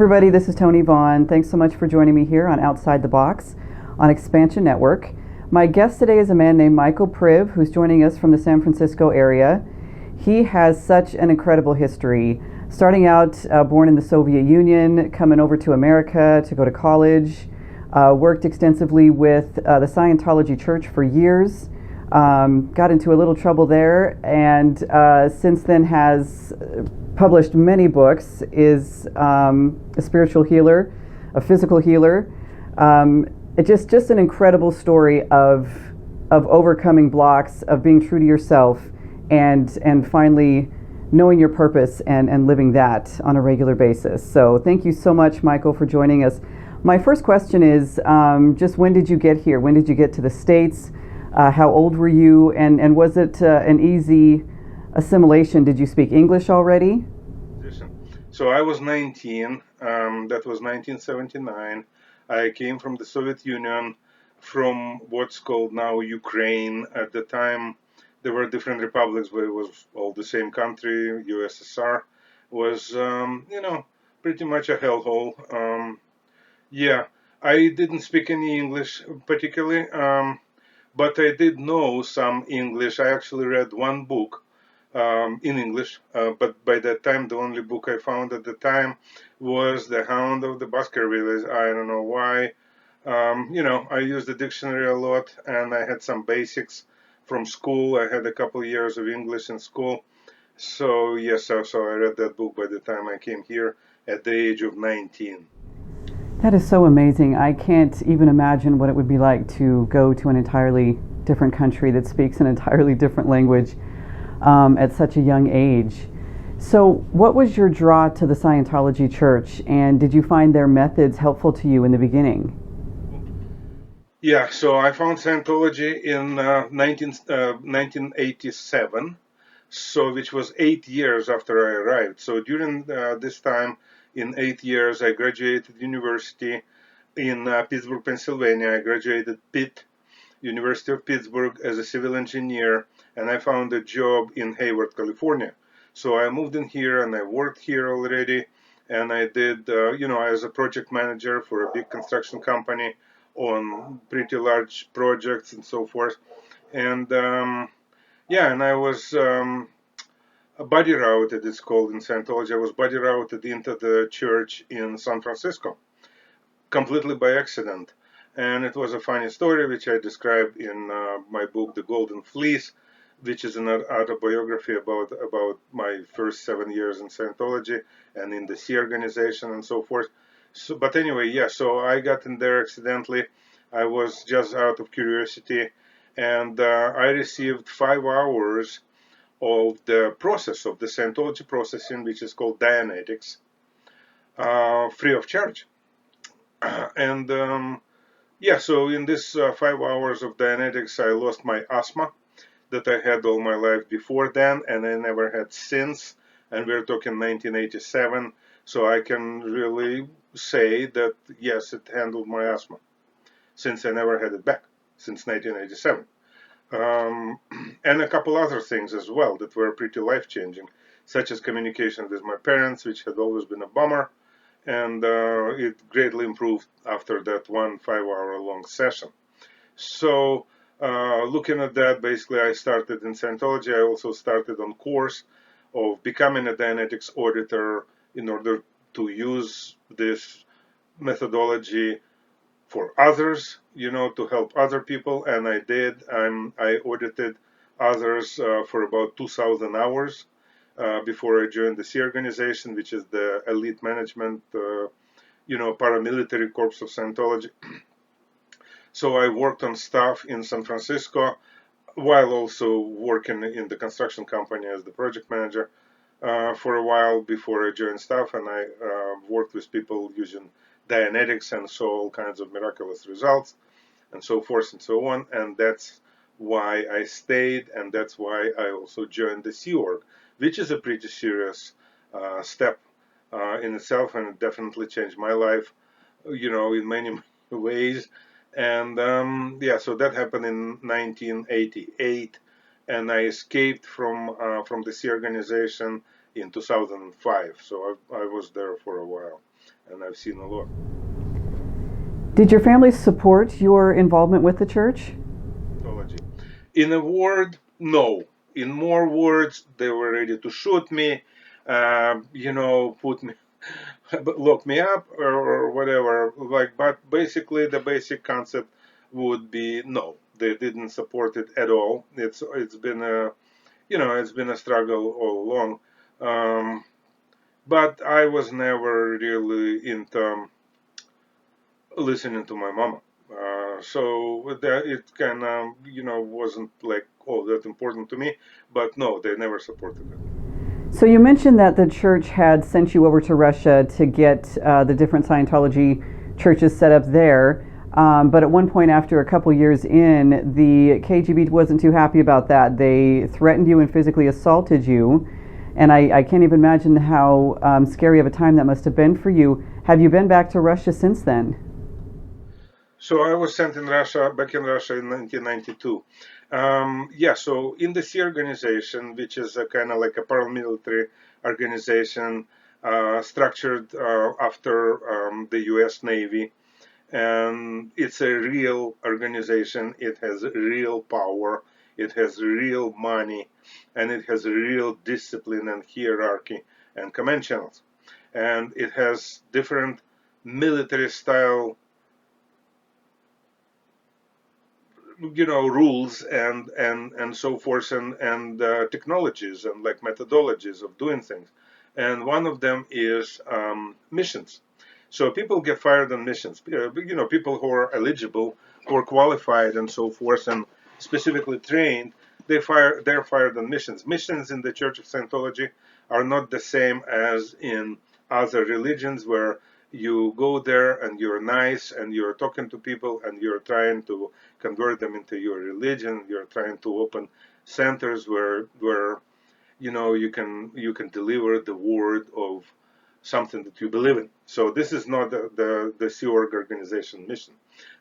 everybody, this is Tony Vaughn. Thanks so much for joining me here on Outside the Box on Xpnsion Network. My guest today is a man named Michael Priv, who's joining us from the San Francisco area. He has such an incredible history, starting out born in the Soviet Union, coming over to America to go to college, worked extensively with the Scientology Church for years, got into a little trouble there, and since then has published many books, is a spiritual healer, a physical healer. It's just an incredible story of overcoming blocks, of being true to yourself, and finally knowing your purpose and living that on a regular basis. So thank you so much, Michael, for joining us. My first question is just when did you get here? When did you get to the States? How old were you? And was it an easy assimilation? Did you speak English already? So I was 19. That was 1979. I came from the Soviet Union, from what's called now Ukraine. At the time, there were different republics, but it was all the same country. USSR was, pretty much a hellhole. Yeah, I didn't speak any English particularly, but I did know some English. I actually read one book in English, but by that time, the only book I found at the time was The Hound of the Baskervilles. I don't know why. I used the dictionary a lot, and I had some basics from school. I had a couple years of English in school. So, yes, so I read that book by the time I came here at the age of 19. That is so amazing. I can't even imagine what it would be like to go to an entirely different country that speaks an entirely different language at such a young age. So what was your draw to the Scientology Church, and did you find their methods helpful to you in the beginning? Yeah, so I found Scientology in 1987, so which was 8 years after I arrived. So during this time, in 8 years, I graduated university in Pittsburgh, Pennsylvania. I graduated Pitt, University of Pittsburgh, as a civil engineer, and I found a job in Hayward, California. So I moved in here and I worked here already, and I did, as a project manager for a big construction company on pretty large projects and so forth. And and I was body routed, it's called in Scientology. I was body routed into the church in San Francisco, completely by accident. And it was a funny story, which I described in my book, The Golden Fleece, which is an autobiography about my first 7 years in Scientology and in the C organization and so forth. So, but anyway, yeah, so I got in there accidentally. I was just out of curiosity, and I received 5 hours of the process of the Scientology processing, which is called Dianetics, free of charge. And so in this 5 hours of Dianetics, I lost my asthma that I had all my life before then, and I never had since. And we're talking 1987, so I can really say that yes, it handled my asthma, since I never had it back since 1987. And a couple other things as well that were pretty life-changing, such as communication with my parents, which had always been a bummer, and it greatly improved after that one 5-hour-long session. So looking at that, basically I started in Scientology. I also started on course of becoming a Dianetics auditor in order to use this methodology for others, to help other people, and I did. I audited others for about 2,000 hours before I joined the C organization, which is the elite management, paramilitary corps of Scientology. So I worked on stuff in San Francisco while also working in the construction company as the project manager for a while before I joined staff, and I worked with people using Dianetics and saw all kinds of miraculous results and so forth and so on. And that's why I stayed, and that's why I also joined the Sea Org, which is a pretty serious step in itself, and it definitely changed my life, in many ways. And so that happened in 1988, and I escaped from the Sea organization in 2005. So I was there for a while, and I've seen a lot. Did your family support your involvement with the church? In a word, no. In more words, they were ready to shoot me, put me, lock me up or whatever. But basically, the basic concept would be no. They didn't support it at all. It's been a struggle all along. But I was never really into listening to my mama. So that it kind of, wasn't like all that important to me. But no, they never supported it. So you mentioned that the church had sent you over to Russia to get the different Scientology churches set up there. But at one point, after a couple years in, the KGB wasn't too happy about that. They threatened you and physically assaulted you. And I can't even imagine how scary of a time that must have been for you. Have you been back to Russia since then? So I was sent back in Russia in 1992. So in the C organization, which is a kind of like a paramilitary organization structured after the U.S. Navy, and it's a real organization. It has real power. It has real money, and it has real discipline and hierarchy and command channels, and it has different military style rules and so forth and technologies and like methodologies of doing things, and one of them is missions. So people get fired on missions. People who are eligible, who are qualified and so forth and specifically trained, they're fired on missions. Missions in the Church of Scientology are not the same as in other religions, where you go there and you're nice and you're talking to people and you're trying to convert them into your religion. You're trying to open centers where you can deliver the word of something that you believe in. So this is not the Sea Org organization mission.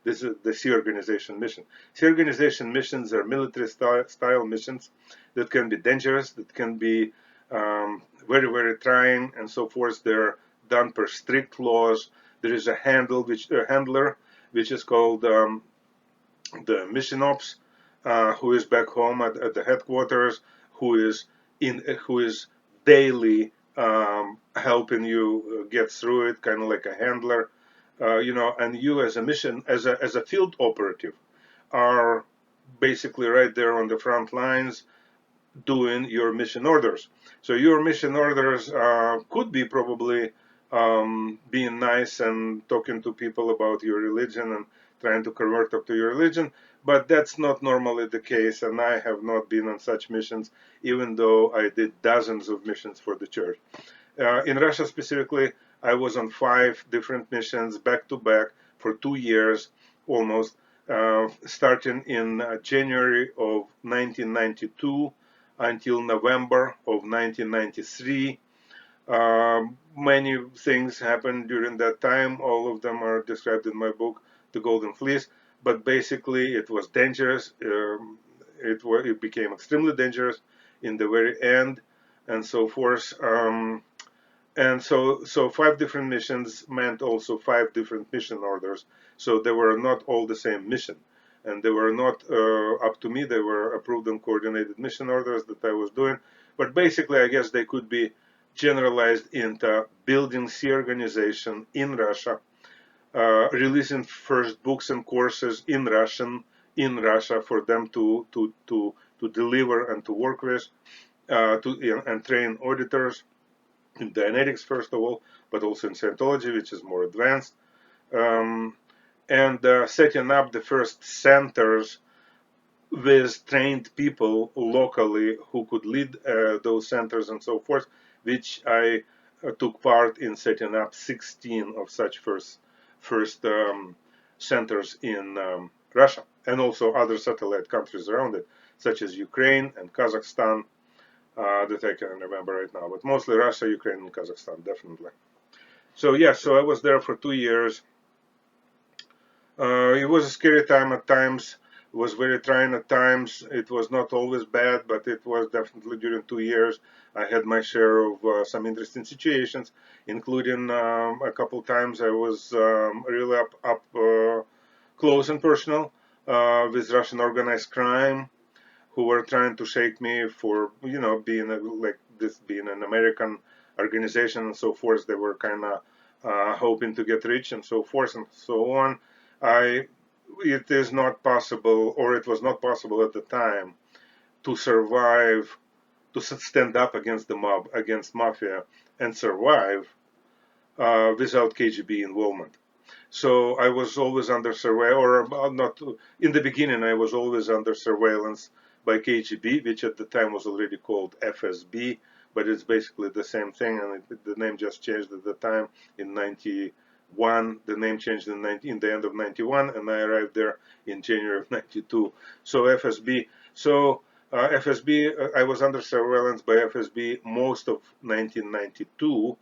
This is the Sea organization mission. Sea organization missions are military style missions that can be dangerous, that can be very, very trying and so forth. They're done per strict laws. There is a handler, which is called the mission ops, who is back home at the headquarters, who is daily helping you get through it, kind of like a handler, and you as a mission, as a field operative, are basically right there on the front lines doing your mission orders. So your mission orders could be probably being nice and talking to people about your religion and trying to convert them to your religion, but that's not normally the case, and I have not been on such missions, even though I did dozens of missions for the church. In Russia specifically, I was on 5 different missions back to back for 2 years almost, starting in January of 1992 until November of 1993. Many things happened during that time. All of them are described in my book, The Golden Fleece. But basically, it was dangerous. It became extremely dangerous in the very end, and so forth. And so 5 different missions meant also 5 different mission orders. So they were not all the same mission, and they were not up to me. They were approved and coordinated mission orders that I was doing. But basically, I guess they could be generalized into building C organization in Russia, releasing first books and courses in Russian in Russia for them to deliver and to work with, and train auditors in Dianetics first of all, but also in Scientology, which is more advanced, and setting up the first centers with trained people locally who could lead those centers and so forth, which I took part in setting up 16 of such first centers in Russia, and also other satellite countries around it, such as Ukraine and Kazakhstan, that I can remember right now, but mostly Russia, Ukraine, and Kazakhstan, definitely. So so I was there for 2 years. It was a scary time at times, was very trying at times. It was not always bad, but it was definitely during 2 years. I had my share of some interesting situations, including a couple times I was really up close and personal with Russian organized crime, who were trying to shake me for being like this being an American organization and so forth. They were kind of hoping to get rich and so forth and so on. It is not possible, or it was not possible at the time, to survive, to stand up against the mob, against mafia, and survive without KGB involvement. So I was always under surveillance, or not in the beginning. I was always under surveillance by KGB, which at the time was already called FSB, but it's basically the same thing, and the name just changed at the time in '91. The name changed in the end of '91, and I arrived there in January of '92. So FSB. So FSB. I was under surveillance by FSB most of 1992,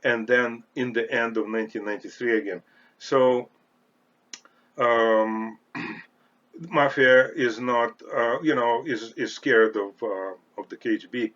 and then in the end of 1993 again. So mafia is not, is scared of the KGB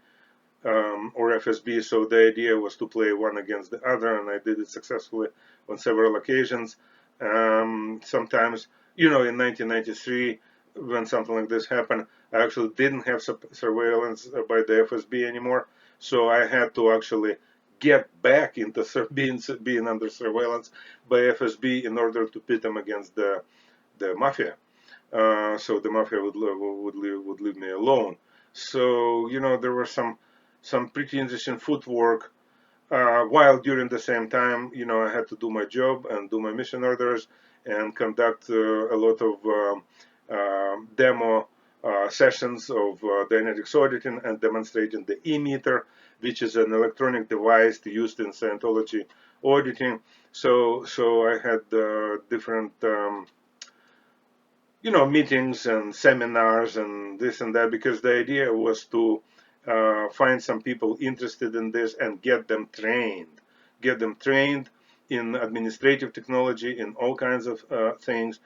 or FSB. So the idea was to play one against the other, and I did it successfully on several occasions. Sometimes, in 1993, when something like this happened, I actually didn't have surveillance by the FSB anymore, so I had to actually get back into being under surveillance by FSB in order to pit them against the mafia. So the mafia would leave me alone. So there were some pretty interesting footwork. While during the same time, I had to do my job and do my mission orders and conduct a lot of demo sessions of dynetics auditing and demonstrating the e-meter, which is an electronic device used in Scientology auditing. So I had different meetings and seminars and this and that, because the idea was to find some people interested in this and get them trained in administrative technology, in all kinds of things,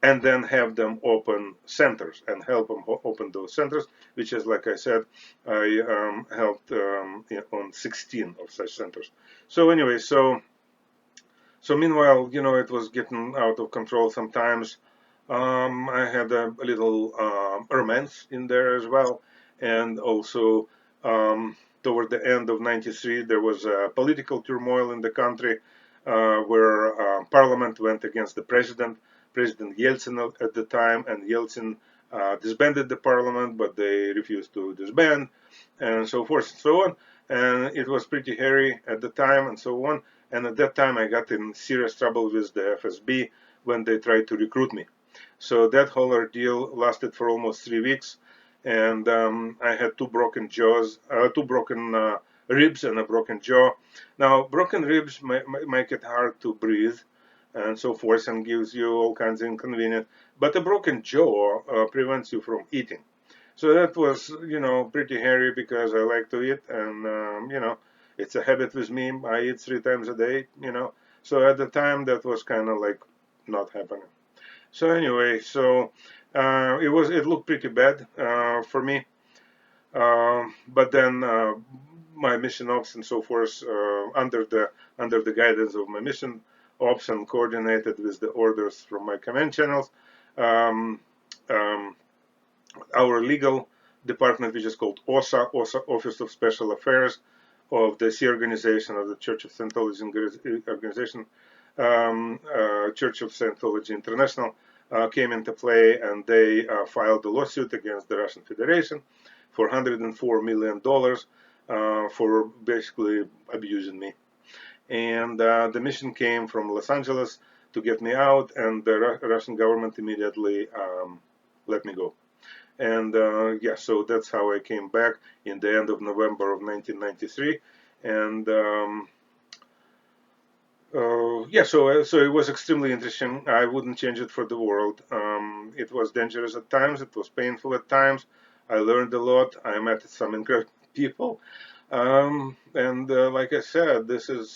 and then have them open centers and help them open those centers, which is, like I said, I helped on 16 of such centers. So anyway, so meanwhile, it was getting out of control sometimes. I had a little romance in there as well, and also toward the end of '93, there was a political turmoil in the country where Parliament went against the President Yeltsin at the time, and Yeltsin disbanded the Parliament, but they refused to disband, and so forth and so on. And it was pretty hairy at the time, and so on. And at that time, I got in serious trouble with the FSB when they tried to recruit me. So that whole ordeal lasted for almost 3 weeks, and I had two broken ribs and a broken jaw. Now, broken ribs make it hard to breathe and so forth, and gives you all kinds of inconvenience. But a broken jaw prevents you from eating. So that was, pretty hairy, because I like to eat, and it's a habit with me. I eat 3 times a day. So at the time, that was kind of like not happening. So anyway, so it looked pretty bad for me, but then my mission ops and so forth, under the guidance of my mission ops and coordinated with the orders from my command channels, um, um, our legal department, which is called OSA, Office of Special Affairs of the C organization of the Church of Scientology organization, Church of Scientology International, came into play, and they filed a lawsuit against the Russian Federation for $104 million for basically abusing me. And the mission came from Los Angeles to get me out, and the Russian government immediately let me go. And yeah, so that's how I came back in the end of November of 1993. And yeah, so it was extremely interesting. I wouldn't change it for the world. It was dangerous at times. It was painful at times. I learned a lot. I met some incredible people. And like I said, this is,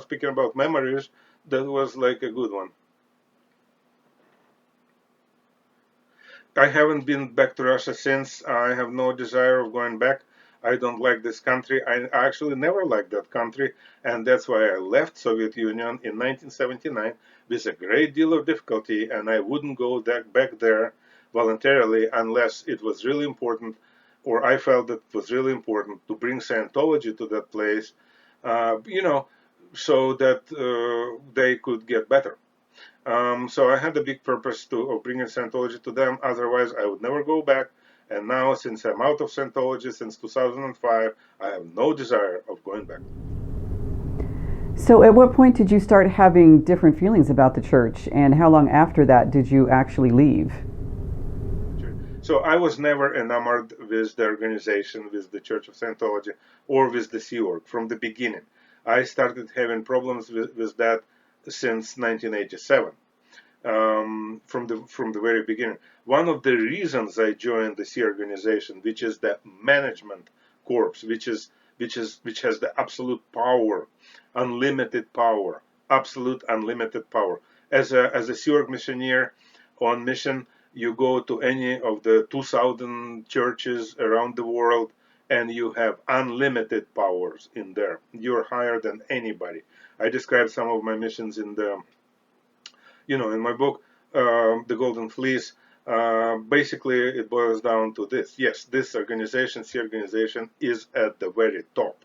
speaking about memories, that was like a good one. I haven't been back to Russia since. I have no desire of going back. I don't like this country. I actually never liked that country, and that's why I left Soviet Union in 1979 with a great deal of difficulty, and I wouldn't go back there voluntarily unless it was really important, or I felt that it was really important to bring Scientology to that place, so that they could get better. So I had a big purpose of bringing Scientology to them. Otherwise, I would never go back. And now, since I'm out of Scientology since 2005, I have no desire of going back. So at what point did you start having different feelings about the church, and how long after that did you actually leave? So I was never enamored with the organization, with the Church of Scientology, or with the Sea Org from the beginning. I started having problems with that since 1987. From the very beginning. One of the reasons I joined the Sea organization, which is the management corps, which has the absolute power, unlimited power, absolute unlimited power. As a Sea Org missionaire on mission, you go to any of the 2,000 churches around the world, and you have unlimited powers in there. You're higher than anybody. I described some of my missions in my book, The Golden Fleece. Basically, it boils down to this. Yes, this organization, C organization, is at the very top.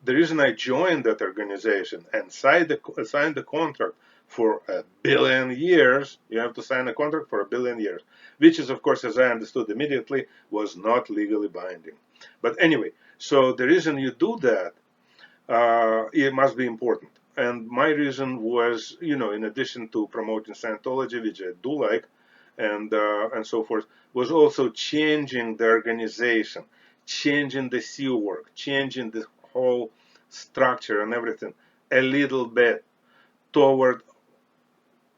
The reason I joined that organization and signed the contract for 1,000,000,000 years, you have to sign a contract for 1,000,000,000 years, which is, of course, as I understood immediately, was not legally binding. But anyway, so the reason you do that, it must be important. And my reason was, in addition to promoting Scientology, which I do like, and so forth, was also changing the organization, changing the Sea Org, changing the whole structure and everything a little bit toward.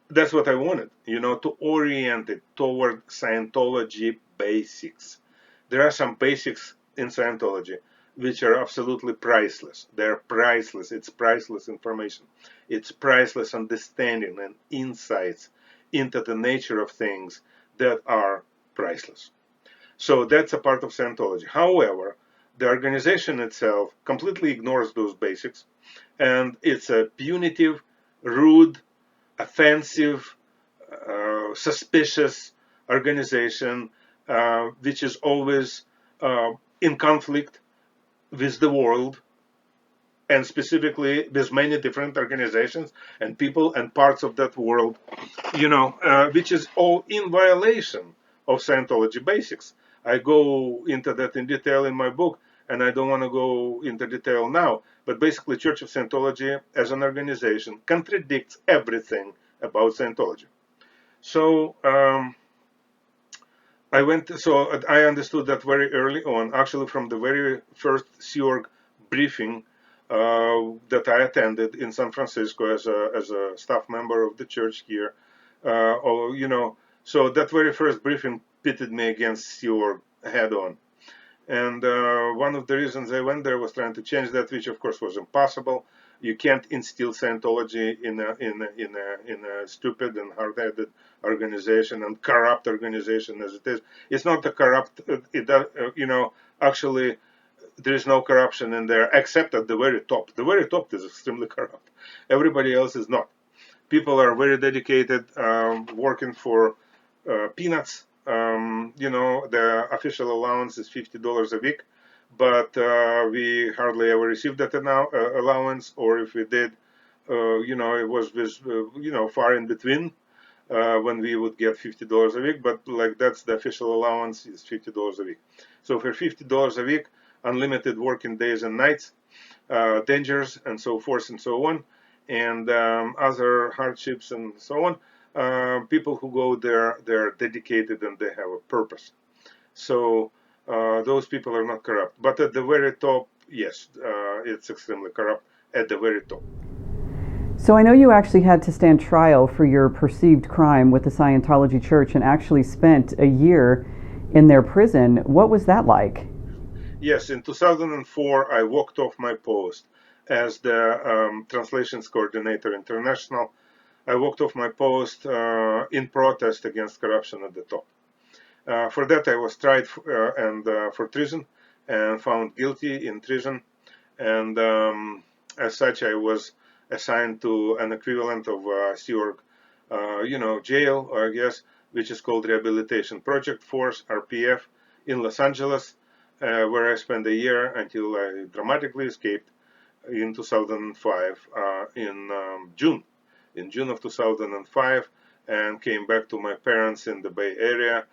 That's what I wanted, to orient it toward Scientology basics. There are some basics in Scientology which are absolutely priceless. They're priceless. It's priceless information. It's priceless understanding and insights into the nature of things that are priceless. So that's a part of Scientology. However, the organization itself completely ignores those basics, and it's a punitive, rude, offensive, suspicious organization, which is always in conflict with the world, and specifically with many different organizations and people and parts of that world, which is all in violation of Scientology basics. I go into that in detail in my book, and I don't want to go into detail now, but basically Church of Scientology as an organization contradicts everything about Scientology. So I understood that very early on, actually from the very first Sea Org briefing that I attended in San Francisco as a staff member of the church here. So that very first briefing pitted me against Sea Org head on. And one of the reasons I went there was trying to change that, which of course was impossible. You can't instill Scientology in a stupid and hard-headed organization and corrupt organization as it is. It's not a corrupt. Actually, there is no corruption in there except at the very top. The very top is extremely corrupt. Everybody else is not. People are very dedicated, working for peanuts. The official allowance is $50 a week, but we hardly ever received that allowance, or if we did, it was with, far in between when we would get $50 a week, but like that's the official allowance is $50 a week. So for $50 a week, unlimited working days and nights, dangers and so forth and so on, and other hardships and so on. People who go there, they're dedicated and they have a purpose. So those people are not corrupt. But at the very top, yes, it's extremely corrupt at the very top. So I know you actually had to stand trial for your perceived crime with the Scientology Church and actually spent a year in their prison. What was that like? Yes, in 2004, I walked off my post as the Translations Coordinator International. I walked off my post in protest against corruption at the top. For that, I was tried for treason and found guilty in treason. And as such, I was assigned to an equivalent of Stewart, jail, I guess, which is called Rehabilitation Project Force, RPF, in Los Angeles, where I spent a year until I dramatically escaped in 2005, in June of 2005, and came back to my parents in the Bay Area,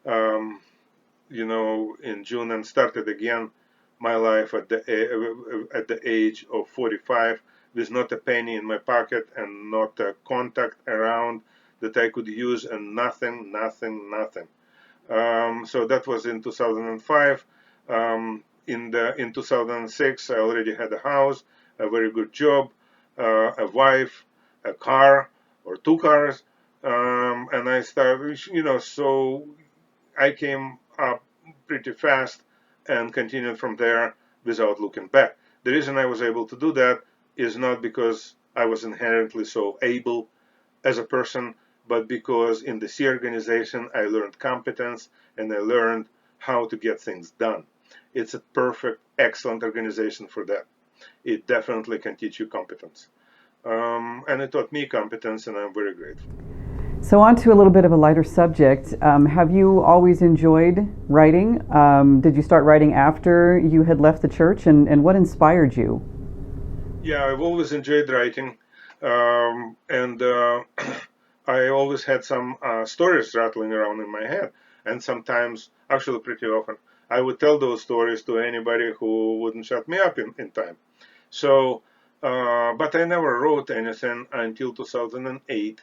um, in June, and started again my life at the age of 45, with not a penny in my pocket and not a contact around that I could use, and nothing. So that was in 2005. In 2006, I already had a house, a very good job, a wife, a car or two cars, and I started, so I came up pretty fast and continued from there without looking back. The reason I was able to do that is not because I was inherently so able as a person, but because in the C organization I learned competence and I learned how to get things done. It's a perfect, excellent organization for that. It definitely can teach you competence. And it taught me competence, and I'm very grateful. So on to a little bit of a lighter subject. Have you always enjoyed writing? Did you start writing after you had left the church, and what inspired you? Yeah, I've always enjoyed writing, and I always had some stories rattling around in my head, and sometimes, actually pretty often, I would tell those stories to anybody who wouldn't shut me up in time. So, but I never wrote anything until 2008.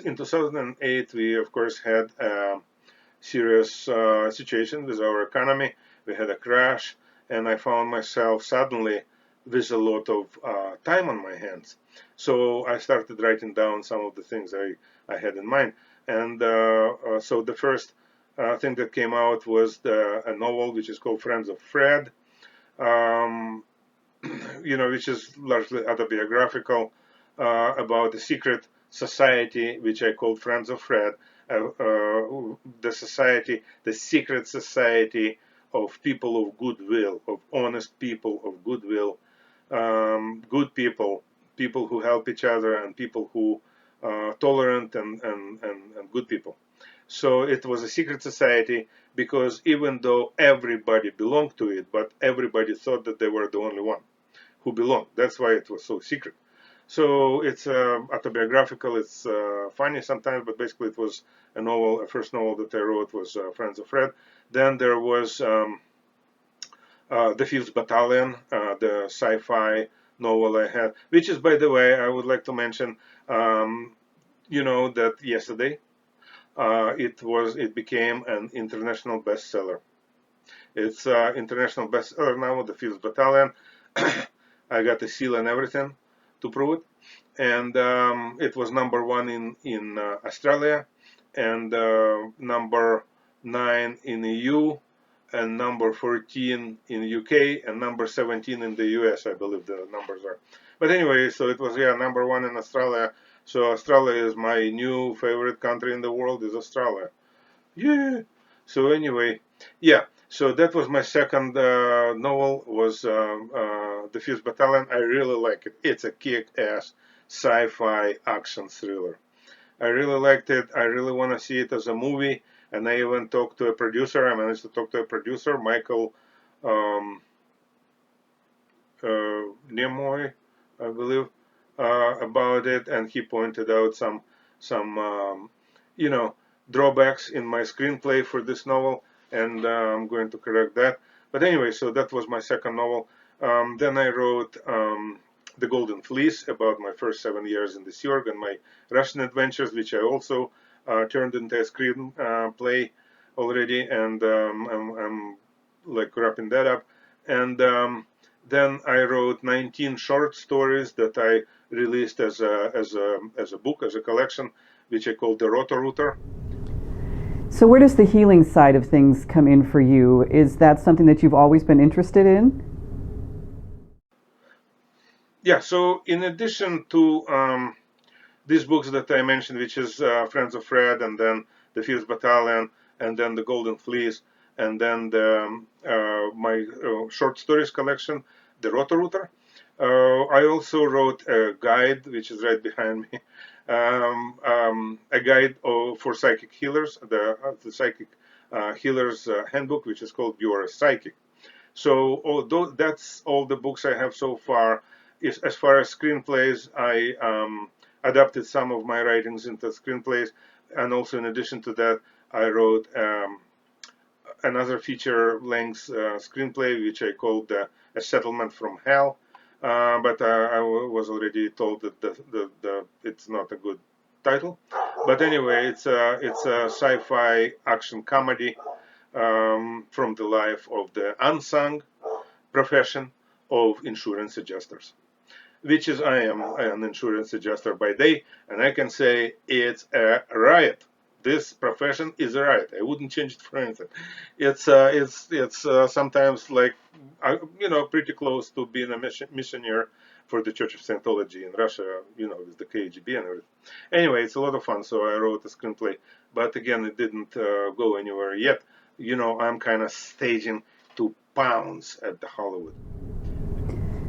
In 2008, we of course had a serious situation with our economy. We had a crash, and I found myself suddenly with a lot of time on my hands. So I started writing down some of the things I had in mind. And so the first thing that came out was a novel which is called Friends of Fred, um, which is largely autobiographical, about a secret society which I called Friends of Fred, the secret society of people of goodwill, of honest people of goodwill, good people, people who help each other, and people who tolerant and good people. So it was a secret society because even though everybody belonged to it, but everybody thought that they were the only one who belonged. That's why it was so secret. So it's autobiographical. It's funny sometimes, but basically it was a novel. A first novel that I wrote was Friends of Fred. Then there was The Fifth Battalion, the sci-fi novel I had, which is, by the way, I would like to mention, that yesterday it became an international bestseller. It's international bestseller now, The Fifth Battalion. I got the seal and everything to prove it. And it was #1 in Australia, and #9 in EU, and #14 in UK, and #17 in the US, I believe the numbers are. But anyway, so it was, yeah, #1 in Australia. So Australia is my new favorite country in the world, is Australia. Yeah. So anyway, yeah. So that was my second novel, was The Fifth Battalion. I really like it. It's a kick-ass sci-fi action thriller. I really liked it. I really want to see it as a movie. And I even talked to a producer. I managed to talk to a producer, Michael Nimoy, I believe, about it, and he pointed out some drawbacks in my screenplay for this novel, and I'm going to correct that. But anyway, so that was my second novel. Then I wrote The Golden Fleece, about my first 7 years in the Sea Org and my Russian adventures, which I also turned into a screenplay already, and I'm like wrapping that up. And then I wrote 19 short stories that I released as a book, as a collection, which I called the Roto-Rooter. So where does the healing side of things come in for you? Is that something that you've always been interested in? Yeah, so in addition to these books that I mentioned, which is Friends of Fred, and then The Fifth Battalion, and then The Golden Fleece, and then my short stories collection, The Roto-Rooter. I also wrote a guide, which is right behind me, a guide for psychic healers, the Psychic Healer's Handbook, which is called You Are a Psychic. So although that's all the books I have so far. As far as screenplays, I adapted some of my writings into screenplays, and also in addition to that, I wrote another feature-length screenplay, which I called A Settlement from Hell. But I was already told that it's not a good title. But anyway, it's a sci-fi action comedy from the life of the unsung profession of insurance adjusters, which is I am an insurance adjuster by day, and I can say it's a riot. This profession is a riot. I wouldn't change it for anything. It's sometimes like pretty close to being a missionary for the Church of Scientology in Russia, with the KGB and everything. Anyway, it's a lot of fun. So I wrote a screenplay, but again, it didn't go anywhere yet. I'm kind of staging to pounce at the Hollywood.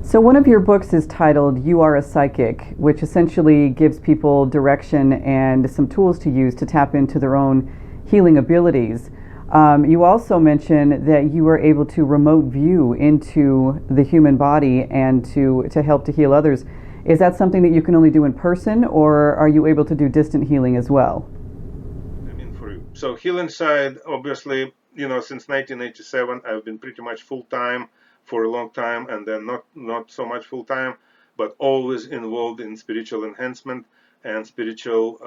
So one of your books is titled You Are a Psychic, which essentially gives people direction and some tools to use to tap into their own healing abilities. You also mention that you were able to remote view into the human body and to help to heal others. Is that something that you can only do in person, or are you able to do distant healing as well? For you. So healing side, obviously, since 1987, I've been pretty much full-time for a long time, and then not so much full-time, but always involved in spiritual enhancement and spiritual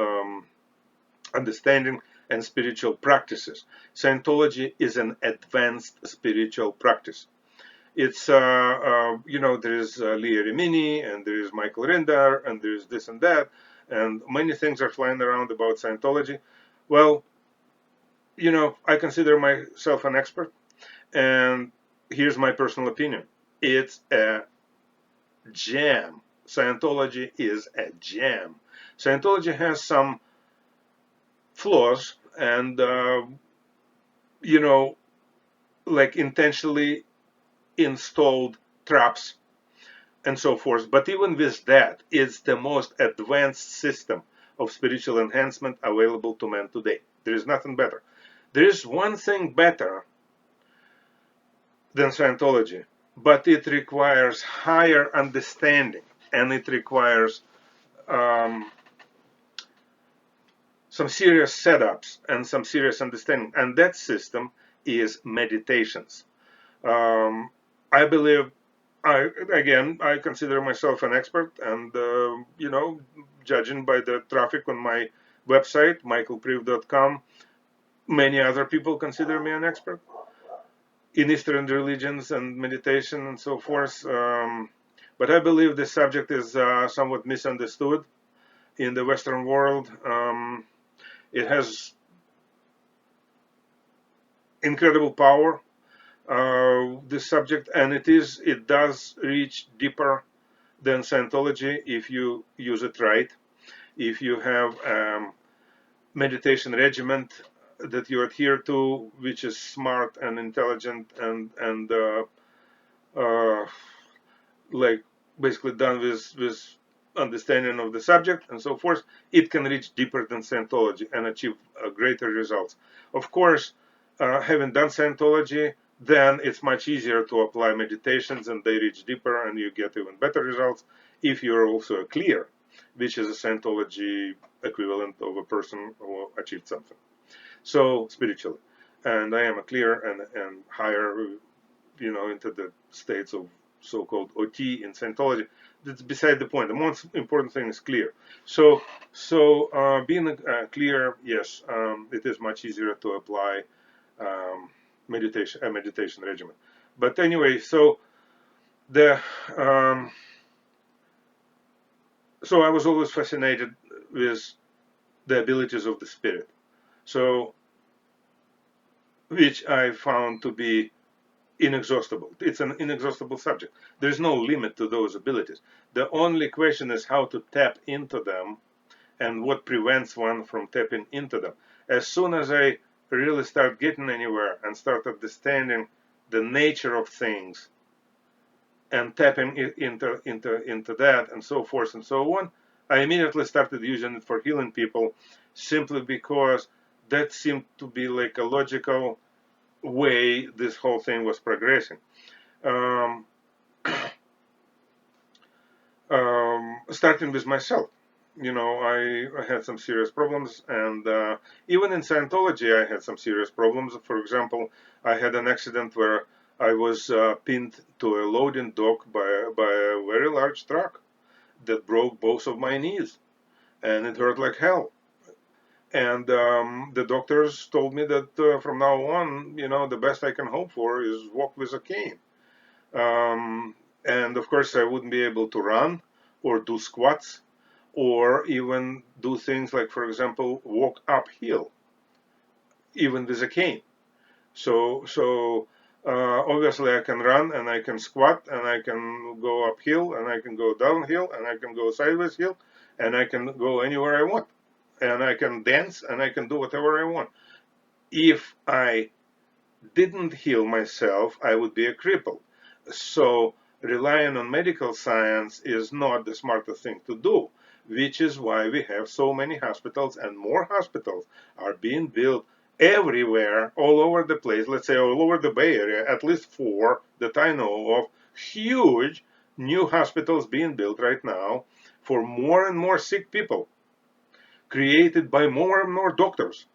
understanding and spiritual practices. Scientology is an advanced spiritual practice. It's there is Leah Remini, and there is Michael Rindar, and there is this and that, and many things are flying around about Scientology. Well, I consider myself an expert, and here's my personal opinion. It's a jam. Scientology is a jam. Scientology has some flaws and, like intentionally installed traps and so forth. But even with that, it's the most advanced system of spiritual enhancement available to man today. There is nothing better. There is one thing better than Scientology, but it requires higher understanding, and it requires some serious setups and some serious understanding. And that system is meditations. I believe, I consider myself an expert, and judging by the traffic on my website, michaelpriv.com, many other people consider me an expert in Eastern religions and meditation and so forth. But I believe this subject is somewhat misunderstood in the Western world. It has incredible power, this subject, and it does reach deeper than Scientology if you use it right. If you have meditation regimen that you adhere to, which is smart and intelligent and like basically done with understanding of the subject and so forth, it can reach deeper than Scientology and achieve greater results. Of course, having done Scientology, then it's much easier to apply meditations, and they reach deeper, and you get even better results if you're also a clear, which is a Scientology equivalent of a person who achieved something. So spiritually, and I am a clear and higher, into the states of so-called OT in Scientology. That's beside the point. The most important thing is clear. So being clear, yes, it is much easier to apply a meditation regimen. But anyway, so I was always fascinated with the abilities of the spirit. So, which I found to be inexhaustible. It's an inexhaustible subject. There's no limit to those abilities. The only question is how to tap into them and what prevents one from tapping into them. As soon as I really start getting anywhere and start understanding the nature of things and tapping into that and so forth and so on, I immediately started using it for healing people, simply because that seemed to be like a logical way this whole thing was progressing. Um, Starting with myself, I had some serious problems, and even in Scientology, I had some serious problems. For example, I had an accident where I was pinned to a loading dock by a very large truck that broke both of my knees, and it hurt like hell. And the doctors told me that from now on, the best I can hope for is walk with a cane. Um, and of course, I wouldn't be able to run or do squats or even do things like, for example, walk uphill, even with a cane. So obviously, I can run and I can squat and I can go uphill and I can go downhill and I can go sideways hill and I can go anywhere I want, and I can dance and I can do whatever I want. If I didn't heal myself, I would be a cripple. So relying on medical science is not the smartest thing to do, which is why we have so many hospitals, and more hospitals are being built everywhere, all over the place. Let's say all over the Bay Area, at least 4 that I know of, huge new hospitals being built right now for more and more sick people, created by more and more doctors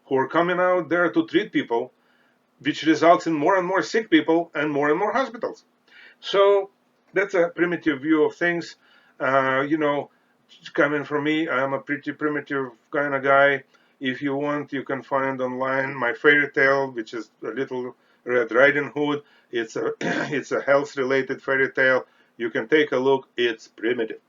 who are coming out there to treat people, which results in more and more sick people and more hospitals. So that's a primitive view of things. Coming from me, I'm a pretty primitive kind of guy. If you want, you can find online my fairy tale, which is a Little Red Riding Hood. It's a it's a health-related fairy tale. You can take a look. It's primitive.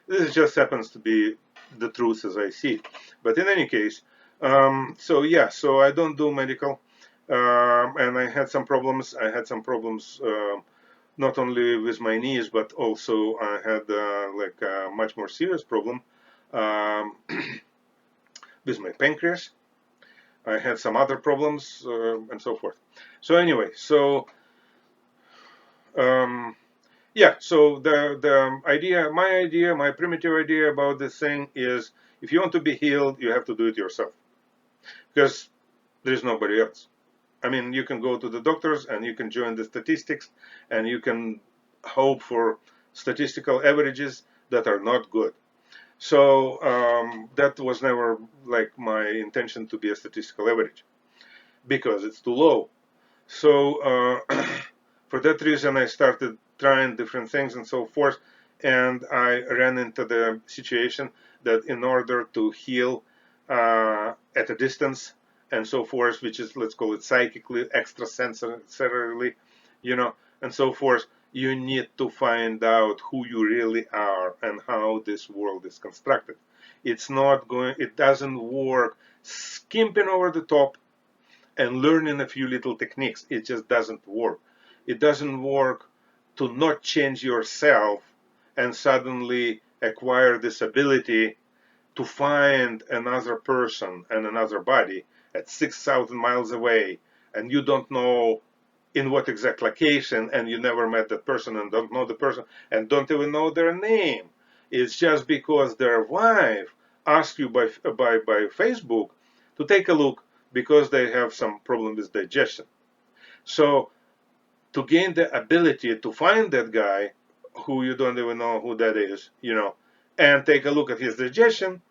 This just happens to be the truth as I see it. But in any case, so I don't do medical, and I had some problems. I had some problems not only with my knees, but also I had like a much more serious problem um, with my pancreas. I had some other problems and so forth. So anyway, um, yeah, so the idea, my primitive idea about this thing is, if you want to be healed, you have to do it yourself, because there is nobody else. I mean, you can go to the doctors and you can join the statistics and you can hope for statistical averages that are not good. So that was never like my intention to be a statistical average, because it's too low. So for that reason, I started trying different things and so forth. And I ran into the situation that in order to heal at a distance and so forth, which is, let's call it psychically, extrasensorily, and so forth, you need to find out who you really are and how this world is constructed. It doesn't work skimping over the top and learning a few little techniques. It just doesn't work. It doesn't work to not change yourself and suddenly acquire this ability to find another person and another body at 6,000 miles away, and you don't know in what exact location, and you never met that person and don't know the person and don't even know their name. It's just because their wife asked you by Facebook to take a look because they have some problem with digestion. So to gain the ability to find that guy who you don't even know who that is, and take a look at his digestion,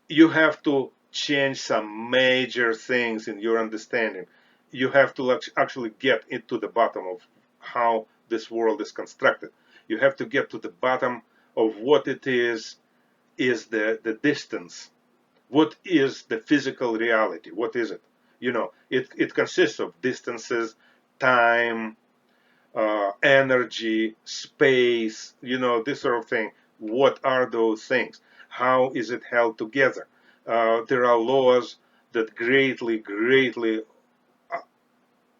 you have to change some major things in your understanding. You have to actually get into the bottom of how this world is constructed. You have to get to the bottom of what it is the distance. What is the physical reality? What is it? It consists of distances, time, energy, space, this sort of thing. What are those things? How is it held together? There are laws that greatly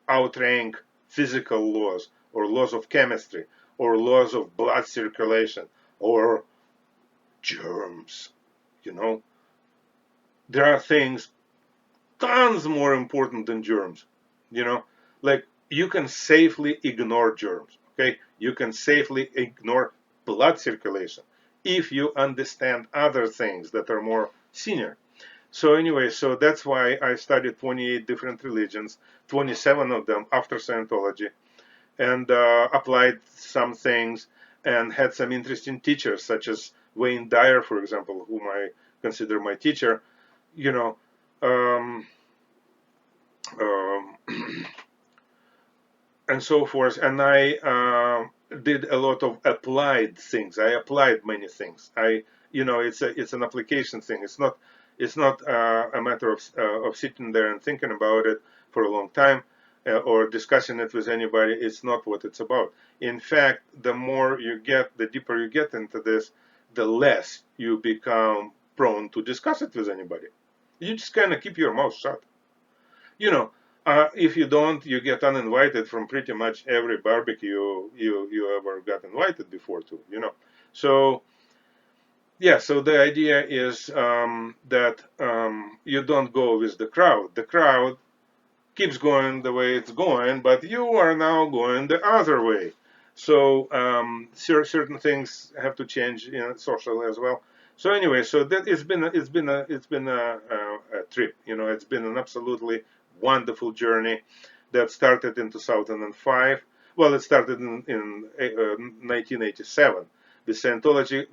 outrank physical laws, or laws of chemistry, or laws of blood circulation, or germs. There are things tons more important than germs. You know, like you can safely ignore germs. Okay, you can safely ignore blood circulation if you understand other things that are more senior. So anyway, so that's why I studied 28 different religions, 27 of them after Scientology, and applied some things and had some interesting teachers, such as Wayne Dyer, for example, whom I consider my teacher. You know, um, um, and so forth. And I did a lot of applied things. I applied many things. It's an application thing. It's not a matter of sitting there and thinking about it for a long time or discussing it with anybody. It's not what it's about. In fact, the more you get, the deeper you get into this, the less you become prone to discuss it with anybody. You just kind of keep your mouth shut. You know, if you don't, you get uninvited from pretty much every barbecue you ever got invited before to. So yeah. So the idea is that you don't go with the crowd. The crowd keeps going the way it's going, but you are now going the other way. So certain things have to change socially as well. So anyway, so that it's been a trip. It's been an absolutely wonderful journey that started in 2005. Well, it started in 1987 with Scientology,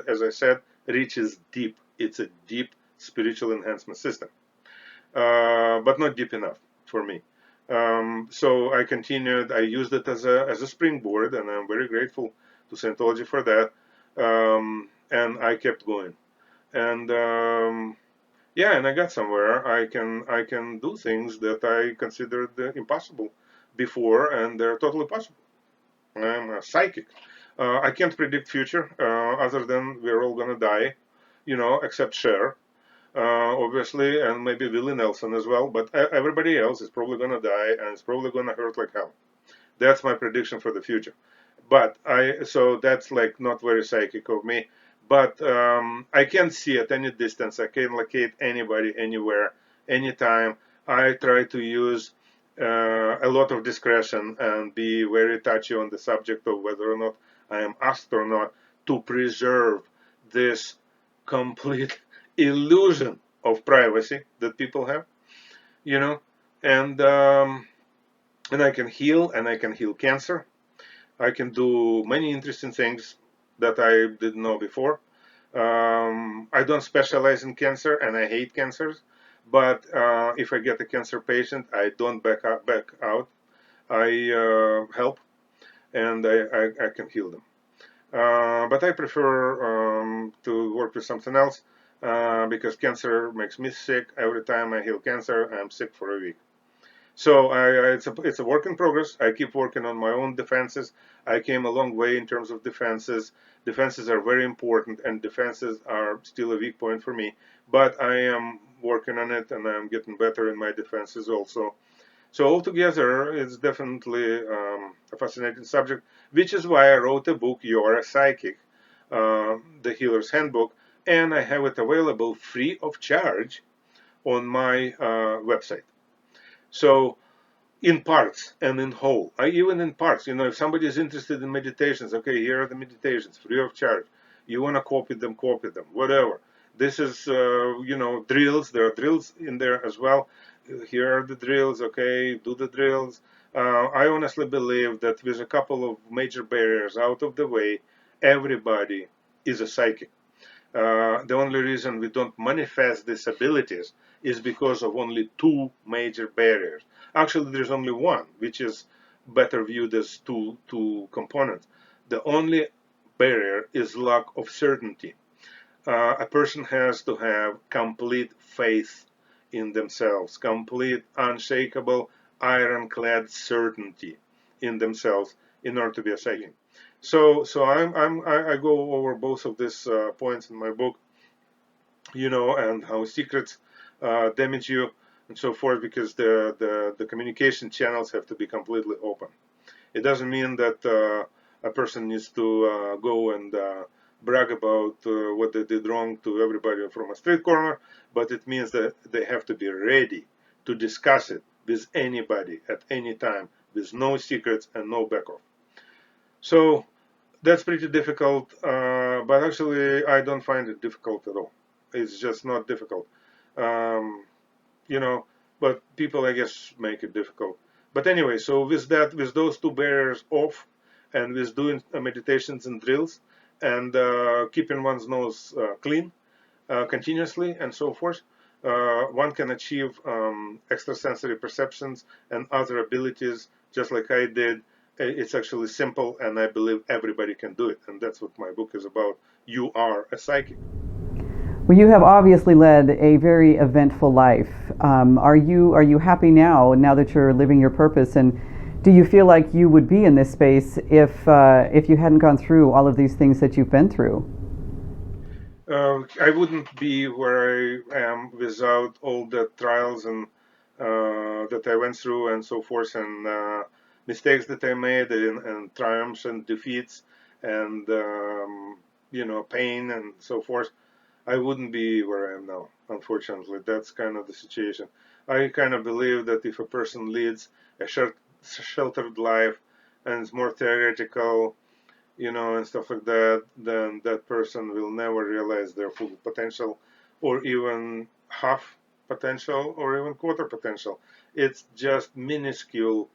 as I said, reaches deep. It's a deep spiritual enhancement system, but not deep enough for me. So I continued. I used it as a springboard, and I'm very grateful to Scientology for that. And I kept going, and yeah, and I got somewhere. I can do things that I considered impossible before, and they're totally possible. I'm a psychic. I can't predict future, other than we're all gonna die, except Cher, obviously, and maybe Willie Nelson as well. But everybody else is probably gonna die, and it's probably gonna hurt like hell. That's my prediction for the future. But so that's like not very psychic of me. But I can see at any distance. I can locate anybody, anywhere, anytime. I try to use a lot of discretion and be very touchy on the subject of whether or not I am asked or not, to preserve this complete illusion of privacy that people have, you know, and I can heal, and I can heal cancer. I can do many interesting things that I didn't know before. I don't specialize in cancer, and I hate cancers. But if I get a cancer patient, I don't back out. I help, and I can heal them. But I prefer to work with something else, because cancer makes me sick. Every time I heal cancer, I'm sick for a week. So it's a work in progress. I keep working on my own defenses. I came a long way in terms of defenses. Defenses are very important, and defenses are still a weak point for me. But I am working on it, and I'm getting better in my defenses also. So altogether, it's definitely a fascinating subject, which is why I wrote a book, You're a Psychic, The Healer's Handbook, and I have it available free of charge on my website. So in parts and in whole, even in parts, if somebody is interested in meditations, okay, here are the meditations, free of charge. You want to copy them, whatever. This is, drills. There are drills in there as well. Here are the drills, okay, do the drills. I honestly believe that with a couple of major barriers out of the way, everybody is a psychic. The only reason we don't manifest these abilities is because of only two major barriers. Actually, there's only one, which is better viewed as two components. The only barrier is lack of certainty. A person has to have complete faith in themselves, complete, unshakable, ironclad certainty in themselves in order to be a psychic. So I go over both of these points in my book, and how secrets damage you and so forth, because the communication channels have to be completely open. It doesn't mean that a person needs to go and brag about what they did wrong to everybody from a street corner, but it means that they have to be ready to discuss it with anybody at any time, with no secrets and no backoff. So that's pretty difficult, but actually I don't find it difficult at all. It's just not difficult. Um, you know, but people, I guess, make it difficult. But anyway, so with that, with those two barriers off, and with doing meditations and drills, and keeping one's nose clean continuously, and so forth, one can achieve extrasensory perceptions and other abilities, just like I did. It's actually simple, and I believe everybody can do it, and that's what my book is about. You are a psychic. Well, you have obviously led a very eventful life. Are you happy now that you're living your purpose? And do you feel like you would be in this space if you hadn't gone through all of these things that you've been through? I wouldn't be where I am without all the trials and that I went through and so forth, and mistakes that I made, and triumphs and defeats, and pain and so forth. I wouldn't be where I am now, unfortunately. That's kind of the situation. I kind of believe that if a person leads a sheltered life and is more theoretical, and stuff like that, then that person will never realize their full potential, or even half potential, or even quarter potential. It's just minuscule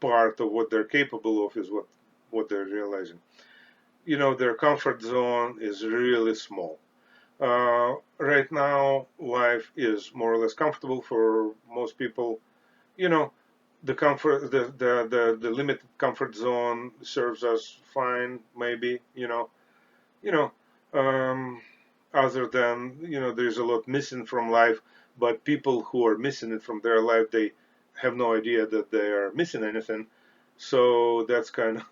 part of what they're capable of is what they're realizing. Their comfort zone is really small. Right now, life is more or less comfortable for most people. You know, the comfort, the limited comfort zone serves us fine, maybe. You know, um, Other than there's a lot missing from life, but people who are missing it from their life, they have no idea that they are missing anything. So that's kind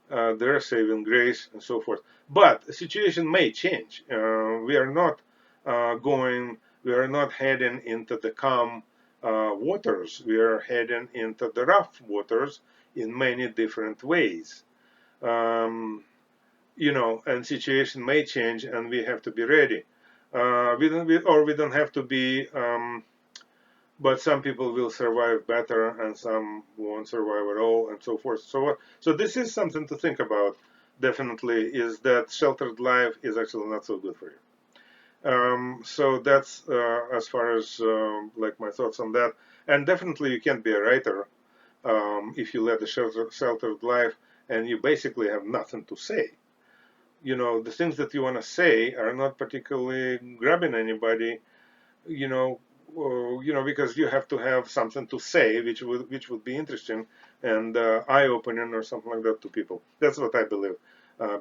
of their saving grace and so forth. But the situation may change. We are not heading into the calm waters. We are heading into the rough waters in many different ways. Um, and situation may change, and we have to be ready. We don't have to be. But some people will survive better and some won't survive at all, and so forth. So this is something to think about. Definitely, is that sheltered life is actually not so good for you. So that's as far as like my thoughts on that. And definitely, you can't be a writer if you lead a sheltered life and you basically have nothing to say. The things that you want to say are not particularly grabbing anybody. You know, because you have to have something to say, which would be interesting and eye-opening or something like that to people. That's what I believe.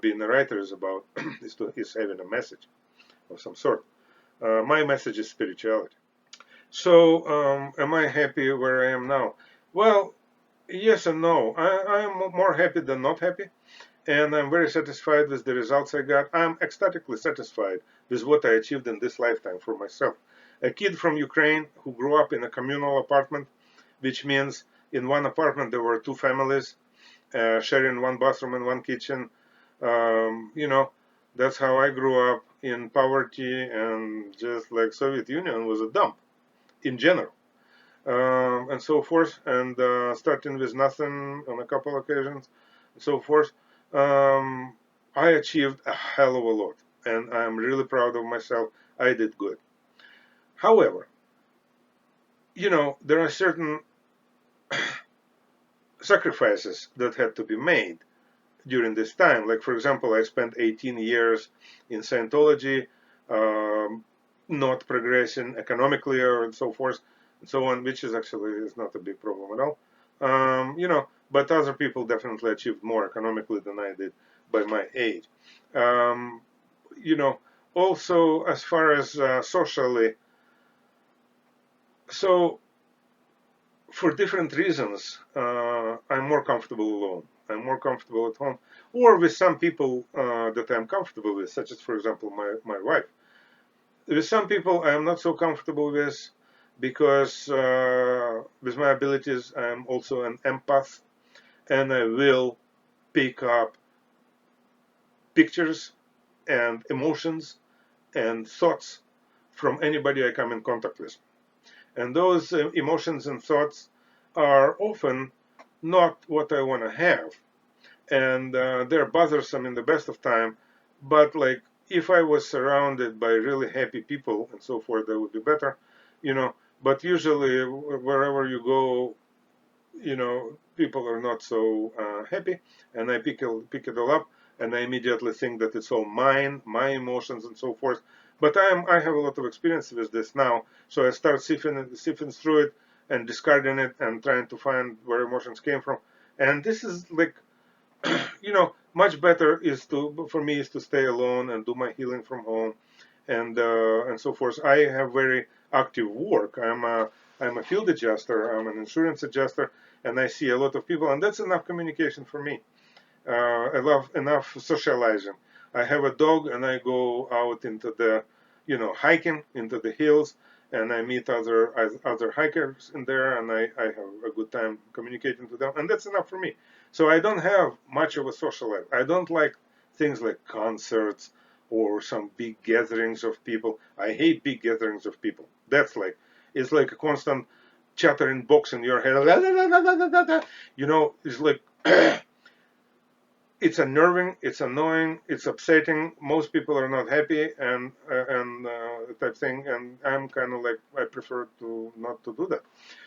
Being a writer is about is having a message of some sort. My message is spirituality. So, am I happy where I am now? Well, yes and no. I am more happy than not happy, and I'm very satisfied with the results I got. I'm ecstatically satisfied with what I achieved in this lifetime for myself. A kid from Ukraine who grew up in a communal apartment, which means in one apartment there were two families sharing one bathroom and one kitchen. Um, you know, that's how I grew up, in poverty, and just like Soviet Union was a dump in general, and so forth. And starting with nothing on a couple occasions, and so forth. Um, I achieved a hell of a lot, and I'm really proud of myself. I did good. However, there are certain sacrifices that had to be made during this time. Like, for example, I spent 18 years in Scientology, um, not progressing economically or and so forth and so on, which is not a big problem at all. But other people definitely achieved more economically than I did by my age. Um, you know, Also, as far as socially, so for different reasons, I'm more comfortable alone. I'm more comfortable at home, or with some people that I'm comfortable with, such as, for example, my wife. With some people, I am not so comfortable with because with my abilities, I'm also an empath, and I will pick up pictures and emotions and thoughts from anybody I come in contact with. And those emotions and thoughts are often not what I want to have. And they're bothersome in the best of time. But like, if I was surrounded by really happy people and so forth, that would be better, you know. But usually, wherever you go, you know, people are not so happy, and I pick it all up, and I immediately think that it's all mine, my emotions, and so forth. But I have a lot of experience with this now, so I start sifting through it and discarding it and trying to find where emotions came from. And this is like, you know, much better is for me is to stay alone and do my healing from home, and so forth. I have very active work. I'm a field adjuster. I'm an insurance adjuster, and I see a lot of people, and that's enough communication for me. I love enough socializing. I have a dog, and I go out into the, you know, hiking into the hills, and I meet other hikers in there, and I have a good time communicating to them, and that's enough for me. So I don't have much of a social life. I don't like things like concerts or some big gatherings of people. I hate big gatherings of people. That's like, it's like a constant chattering box in your head. You know, it's like, it's unnerving, it's annoying, it's upsetting. Most people are not happy and type thing. And I'm kind of like, I prefer to not to do that.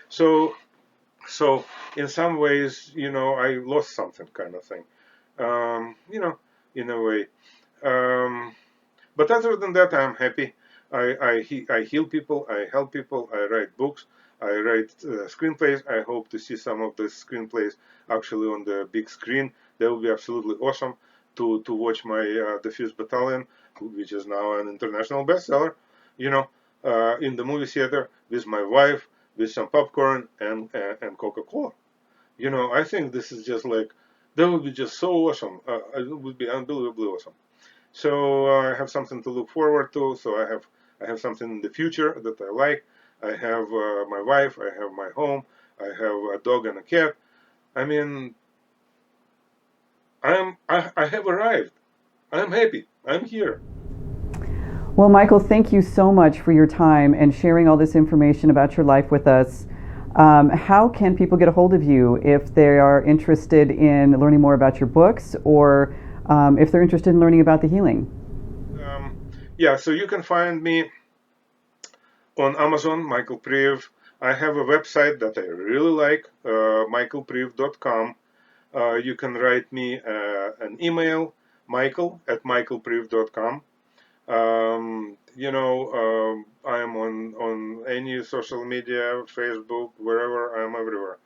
So in some ways, you know, I lost something kind of thing, you know, in a way. But other than that, I'm happy. I heal people, I help people, I write books, I write screenplays. I hope to see some of the screenplays actually on the big screen. That would be absolutely awesome to watch my The Fifth Battalion, which is now an international bestseller, you know, in the movie theater with my wife, with some popcorn and Coca-Cola. You know, I think this is just like, that would be just so awesome. It would be unbelievably awesome. So I have something to look forward to. So I have something in the future that I like. I have my wife. I have my home. I have a dog and a cat. I mean, I have arrived. I'm happy. I'm here. Well, Michael, thank you so much for your time and sharing all this information about your life with us. How can people get a hold of you if they are interested in learning more about your books, or if they're interested in learning about the healing? Yeah, so you can find me on Amazon, Michael Priv. I have a website that I really like, michaelpriv.com. You can write me an email, michael@michaelpriv.com. You know, I'm on any social media, Facebook, wherever. I'm everywhere.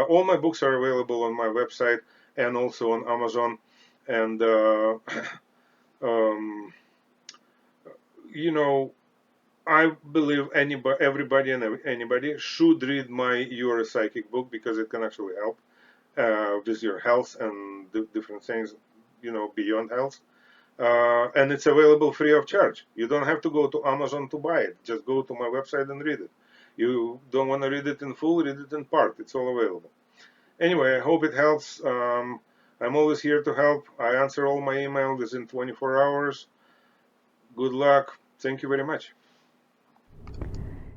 All my books are available on my website and also on Amazon. And you know, I believe everybody and anybody should read my "You're a Psychic" book, because it can actually help with your health and different things, you know, beyond health. And it's available free of charge. You don't have to go to Amazon to buy it. Just go to my website and read it. You don't want to read it in full, read it in part. It's all available. Anyway, I hope it helps. I'm always here to help. I answer all my emails within 24 hours. Good luck. Thank you very much.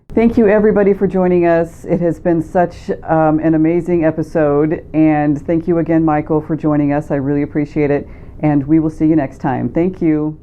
Thank you, everybody, for joining us. It has been such an amazing episode. And thank you again, Michael, for joining us. I really appreciate it. And we will see you next time. Thank you.